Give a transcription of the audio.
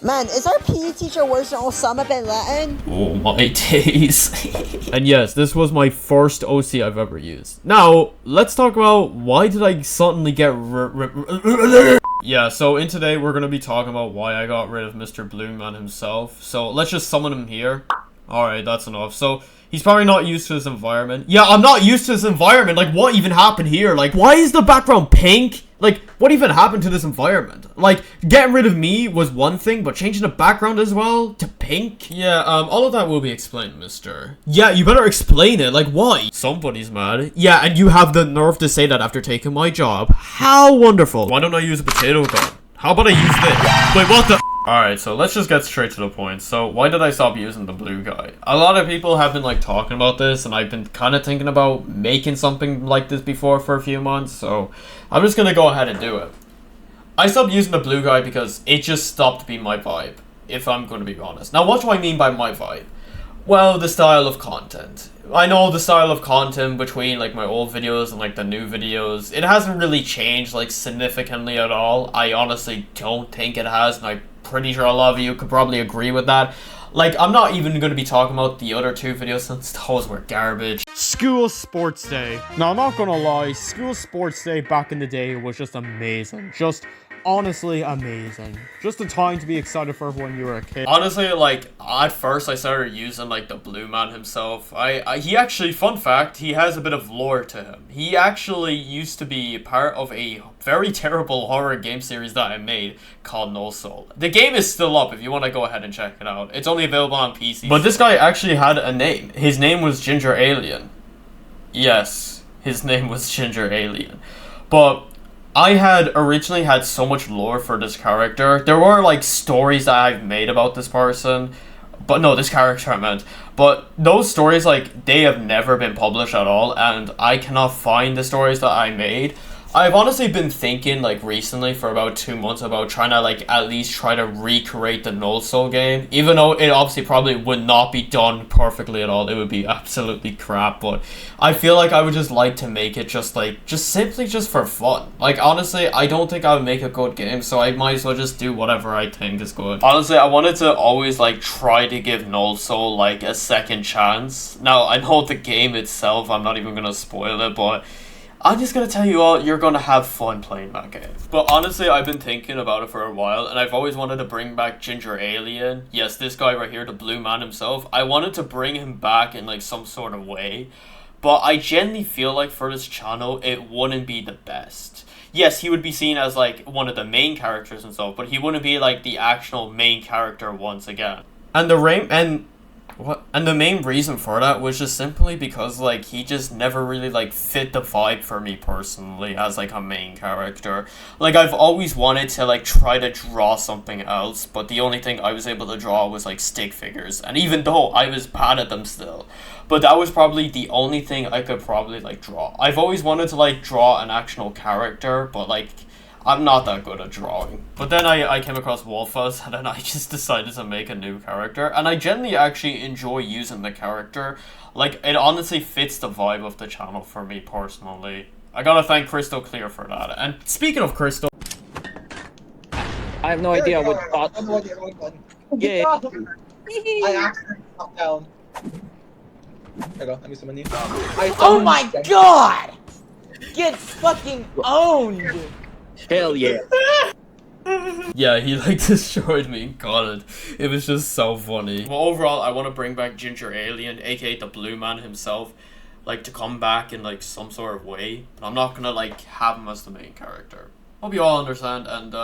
Man, is our PE teacher worse than Osama bin Laden? Oh my days. And yes, this was my first OC I've ever used. Now, let's talk about why did I suddenly get Yeah, so in today we're gonna be talking about why I got rid of Mr. Blue Man himself. So let's just summon him here. Alright, that's enough. So he's probably not used to his environment. Yeah, I'm not used to this environment. Like, what even happened here? Like, why is the background pink? Like, what even happened to this environment? Like, getting rid of me was one thing, but changing the background as well to pink? Yeah, all of that will be explained, mister. Yeah, you better explain it. Like, why? Somebody's mad. Yeah, and you have the nerve to say that after taking my job. How wonderful. Why don't I use a potato gun? How about I use this? Wait, what the? Alright, so let's just get straight to the point. So, why did I stop using the blue guy? A lot of people have been, like, talking about this, and I've been kind of thinking about making something like this before for a few months, so I'm just gonna go ahead and do it. I stopped using the blue guy because it just stopped being my vibe, if I'm gonna be honest. Now, what do I mean by my vibe? Well, the style of content. I know the style of content between, like, my old videos and, like, the new videos, it hasn't really changed, like, significantly at all. I honestly don't think it has, and I'm pretty sure a lot of you could probably agree with that. Like, I'm not even going to be talking about the other two videos since those were garbage. School sports day. Now, I'm not going to lie, school sports day back in the day was just amazing. Just honestly amazing. Just a time to be excited for when you were a kid. Honestly, like, at first I started using, like, the blue man himself. He actually, fun fact, he has a bit of lore to him. He actually used to be part of a very terrible horror game series that I made called No Soul. The game is still up if you want to go ahead and check it out. It's only available on PC. But this guy actually had a name. His name was Ginger Alien. Yes, his name was Ginger Alien. But I had originally had so much lore for this character. There were, like, stories that I've made about this person. But no, this character I meant. But those stories, like, they have never been published at all. And I cannot find the stories that I made. I've honestly been thinking, like, recently for about 2 months about trying to, like, at least try to recreate the No Soul game. Even though it obviously probably would not be done perfectly at all. It would be absolutely crap. But I feel like I would just like to make it just, like, just simply just for fun. Like, honestly, I don't think I would make a good game. So I might as well just do whatever I think is good. Honestly, I wanted to always, like, try to give No Soul, like, a second chance. Now, I know the game itself, I'm not even gonna spoil it, but I'm just gonna tell you all, you're gonna have fun playing that game. But honestly, I've been thinking about it for a while, and I've always wanted to bring back Ginger Alien. Yes, this guy right here, the blue man himself. I wanted to bring him back in, like, some sort of way. But I genuinely feel like for this channel, it wouldn't be the best. Yes, he would be seen as, like, one of the main characters and stuff, but he wouldn't be, like, the actual main character once again. And the main reason for that was just simply because, like, he just never really, like, fit the vibe for me personally as, like, a main character. Like, I've always wanted to, like, try to draw something else, but the only thing I was able to draw was, like, stick figures. And even though I was bad at them still, but that was probably the only thing I could probably, like, draw. I've always wanted to, like, draw an actual character, but, like, I'm not that good at drawing. But then I came across Wolfus, and then I just decided to make a new character. And I genuinely actually enjoy using the character. Like, it honestly fits the vibe of the channel for me personally. I gotta thank Crystal Clear for that. And speaking of Crystal, I have no idea what thought. I have no idea what button. Yeah. I accidentally popped down. There you go, let me summon you. Oh my god! Get fucking owned! Hell yeah. yeah, he, like, destroyed me. God, it was just so funny. Well, overall, I want to bring back Ginger Alien, aka the Blue Man himself, like, to come back in, like, some sort of way. But I'm not gonna, like, have him as the main character. Hope you all understand, and,